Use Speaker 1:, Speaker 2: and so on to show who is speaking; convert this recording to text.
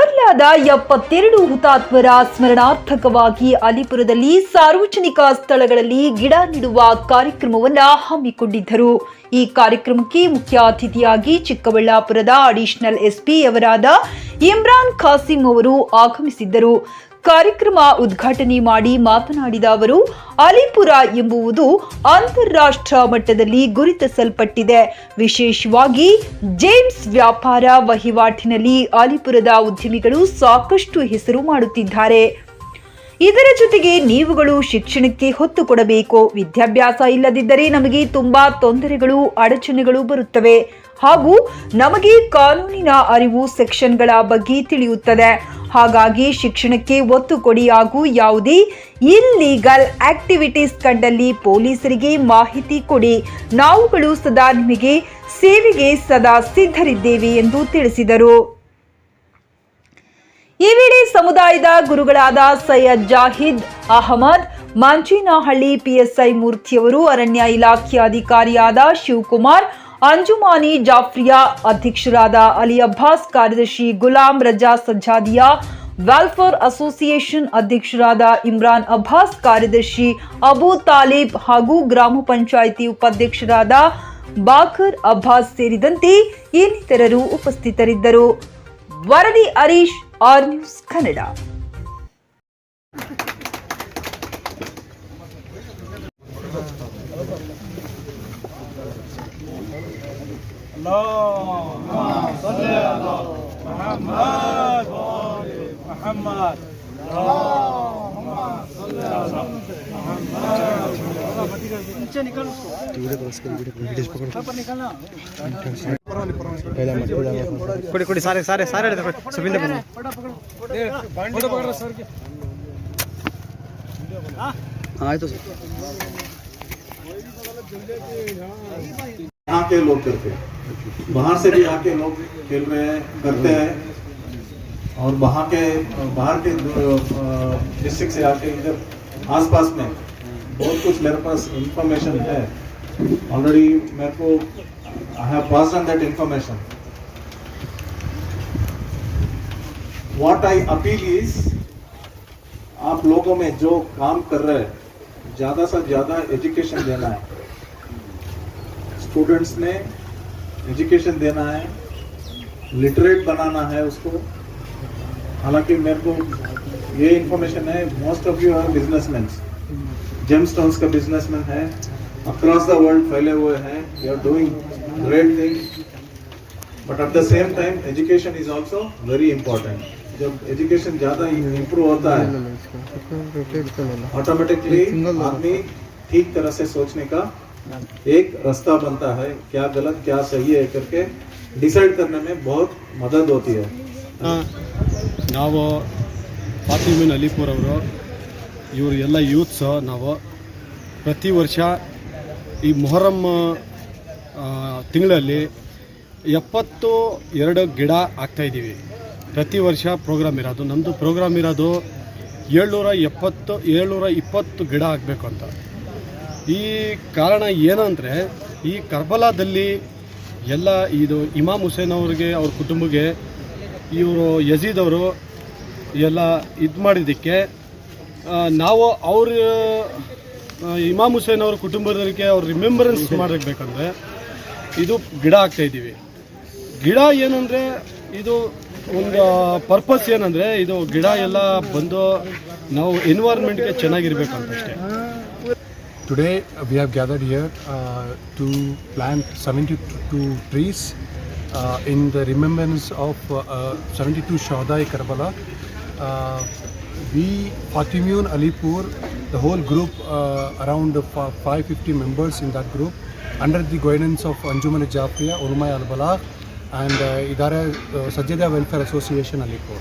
Speaker 1: ಕರ್ಬಲಾದ 72 ಹುತಾತ್ಮರ ಸ್ಮರಣಾರ್ಥಕವಾಗಿ ಅಲಿಪುರದಲ್ಲಿ ಸಾರ್ವಜನಿಕ ಸ್ಥಳಗಳಲ್ಲಿ ಗಿಡ ನೆಡುವ ಕಾರ್ಯಕ್ರಮವನ್ನು ಹಮ್ಮಿಕೊಂಡಿದ್ದರು. ಈ ಕಾರ್ಯಕ್ರಮಕ್ಕೆ ಮುಖ್ಯ ಅತಿಥಿಯಾಗಿ ಚಿಕ್ಕಬಳ್ಳಾಪುರದ ಅಡಿಷನಲ್ ಎಸ್ಪಿ ಅವರಾದ ಇಮ್ರಾನ್ ಖಾಸಿಂ ಅವರು ಆಗಮಿಸಿದ್ದರು. ಕಾರ್ಯಕ್ರಮ ಉದ್ಘಾಟನೆ ಮಾಡಿ ಮಾತನಾಡಿದ ಅವರು, ಅಲಿಪುರ ಎಂಬುವುದು ಅಂತಾರಾಷ್ಟ್ರ ಮಟ್ಟದಲ್ಲಿ ಗುರುತಿಸಲ್ಪಟ್ಟಿದೆ. ವಿಶೇಷವಾಗಿ ಜೇಮ್ಸ್ ವ್ಯಾಪಾರ ವಹಿವಾಟಿನಲ್ಲಿ ಅಲಿಪುರದ ಉದ್ಯಮಿಗಳು ಸಾಕಷ್ಟು ಹೆಸರು ಮಾಡುತ್ತಿದ್ದಾರೆ. ಇದರ ಜೊತೆಗೆ ನೀವುಗಳು ಶಿಕ್ಷಣಕ್ಕೆ ಹೊತ್ತು ಕೊಡಬೇಕು. ವಿದ್ಯಾಭ್ಯಾಸ ಇಲ್ಲದಿದ್ದರೆ ನಮಗೆ ತುಂಬಾ ತೊಂದರೆಗಳು, ಅಡಚಣೆಗಳು ಬರುತ್ತವೆ. ಹಾಗೂ ನಮಗೆ ಕಾನೂನಿನ ಅರಿವು, ಸೆಕ್ಷನ್ಗಳ ಬಗ್ಗೆ ತಿಳಿಯುತ್ತದೆ. ಹಾಗಾಗಿ ಶಿಕ್ಷಣಕ್ಕೆ ಒತ್ತು ಕೊಡಿ ಹಾಗೂ ಯಾವುದೇ ಇಲ್ಲೀಗಲ್ ಆಕ್ಟಿವಿಟೀಸ್ ಕಂಡಲ್ಲಿ ಪೊಲೀಸರಿಗೆ ಮಾಹಿತಿ ಕೊಡಿ. ನಾವುಗಳು ಸದಾ ನಿಮಗೆ ಸೇವೆಗೆ ಸದಾ ಸಿದ್ಧರಿದ್ದೇವೆ ಎಂದು ತಿಳಿಸಿದರು. ಈ ವೇಳೆ ಸಮುದಾಯದ ಗುರುಗಳಾದ ಸೈಯದ್ ಜಾಹಿದ್ ಅಹಮದ್, ಮಂಚೇನಹಳ್ಳಿ ಪಿಎಸ್ಐ ಮೂರ್ತಿಯವರು, ಅರಣ್ಯ ಇಲಾಖೆ ಅಧಿಕಾರಿಯಾದ ಶಿವಕುಮಾರ್, ಅಂಜುಮಾನಿ ಜಾಫ್ರಿಯಾ, ಅಧ್ಯಕ್ಷರಾದ ಅಲಿ ಅಬ್ಬಾಸ್, ಕಾರ್ಯದರ್ಶಿ ಗುಲಾಂ ರಜಾ ಸಜ್ಜಾದಿಯಾ, ವೆಲ್ಫೇರ್ ಅಸೋಸಿಯೇಷನ್ ಅಧ್ಯಕ್ಷರಾದ ಇಮ್ರಾನ್ ಅಬ್ಬಾಸ್, ಕಾರ್ಯದರ್ಶಿ ಅಬು ತಾಲಿಬ್ ಹಾಗೂ ಗ್ರಾಮ ಪಂಚಾಯಿತಿ ಉಪಾಧ್ಯಕ್ಷರಾದ ಬಾಕರ್ ಅಬ್ಬಾಸ್ ಸೇರಿದಂತೆ ಇನ್ನಿತರರು ಉಪಸ್ಥಿತರಿದ್ದರು. ವರದಿ ಹರೀಶ್, ಆರ್ ನ್ಯೂಸ್ ಕನ್ನಡ.
Speaker 2: ಕೊಡಿ ಸಾರೆ ಸಾರೆ ಸಾರೆ ಸುಬಿಂದ ಆಯ್ತು ಸರ್.
Speaker 3: यहाँ के लोग करते हैं, बाहर से भी आके लोग खेल रहे हैं, करते हैं, और बाहर के डिस्ट्रिक्ट से आके इधर आसपास में बहुत कुछ मेरे पास इंफॉर्मेशन है ऑलरेडी. मेरे को I have passed on that information. What I appeal is, आप लोगों में जो काम कर रहे हैं ज्यादा से ज्यादा एजुकेशन देना है. स्टूडेंट्स ने एजुकेशन देना है, लिटरेट बनाना है उसको. हालांकि मेरे को ये इंफॉर्मेशन है, most of you are businessman, gemstones का बिजनेसमैन है, अक्रॉस द वर्ल्ड फैले हुए हैं, you are doing great thing, but at the same time education is also very important. जब एजुकेशन ज़्यादा इम्प्रूव होता है ऑटोमेटिकली आदमी ठीक तरह से सोचने का एक रास्ता बनता है, क्या गलत क्या सही है करके डिसाइड करने में बहुत मदद होती है.
Speaker 4: ನಾವು ಫಾತಿಮೀನ್ ಅಲಿಪುರ್ ಅವರು, ಇವರು ಎಲ್ಲ ಯೂತ್ಸ್, ನಾವು ಪ್ರತಿ ವರ್ಷ ಈ ಮೊಹರಂ ತಿಂಗಳಲ್ಲಿ 72 ಗಿಡ ಹಾಕ್ತಾಯಿದ್ದೀವಿ. ಪ್ರತಿ ವರ್ಷ ಪ್ರೋಗ್ರಾಮ್ ಇರೋದು, ನಮ್ಮದು ಪ್ರೋಗ್ರಾಮ್ ಇರೋದು 720 ಗಿಡ ಹಾಕಬೇಕು ಅಂತ. ಈ ಕಾರಣ ಏನಂದರೆ, ಈ ಕರ್ಬಲಾದಲ್ಲಿ ಎಲ್ಲ ಇದು ಇಮಾಮ್ ಹುಸೇನ್ ಅವ್ರಿಗೆ, ಅವ್ರ ಕುಟುಂಬಕ್ಕೆ, ಇವರು ಯಜೀದ್ ಅವರು ಎಲ್ಲ ಇದು ಮಾಡಿದ್ದಕ್ಕೆ ನಾವು ಇಮಾಮ್ ಹುಸೇನ್ ಅವ್ರ ಕುಟುಂಬದವರಿಗೆ ಅವ್ರ ರಿಮೆಂಬರೆನ್ಸ್ ಮಾಡಬೇಕಂದ್ರೆ ಇದು ಗಿಡ ಹಾಕ್ತಾಯಿದ್ದೀವಿ. ಗಿಡ ಏನಂದರೆ, ಇದು ಒಂದು ಪರ್ಪಸ್ ಏನಂದರೆ, ಇದು ಗಿಡ ಎಲ್ಲ ಬಂದು ನಾವು ಎನ್ವೈರ್ಮೆಂಟ್ಗೆ ಚೆನ್ನಾಗಿರ್ಬೇಕಂತಷ್ಟೇ.
Speaker 5: Today we have gathered here to plant 72 trees in the remembrance of 72 Shuhada-e Karbala. We, Fatimiyun Alipur, the whole group, around 550 members in that group, under the guidance of Anjuman Jafriya, Ulama Al-Balagh, and Idara Sajjada Welfare Association Alipur.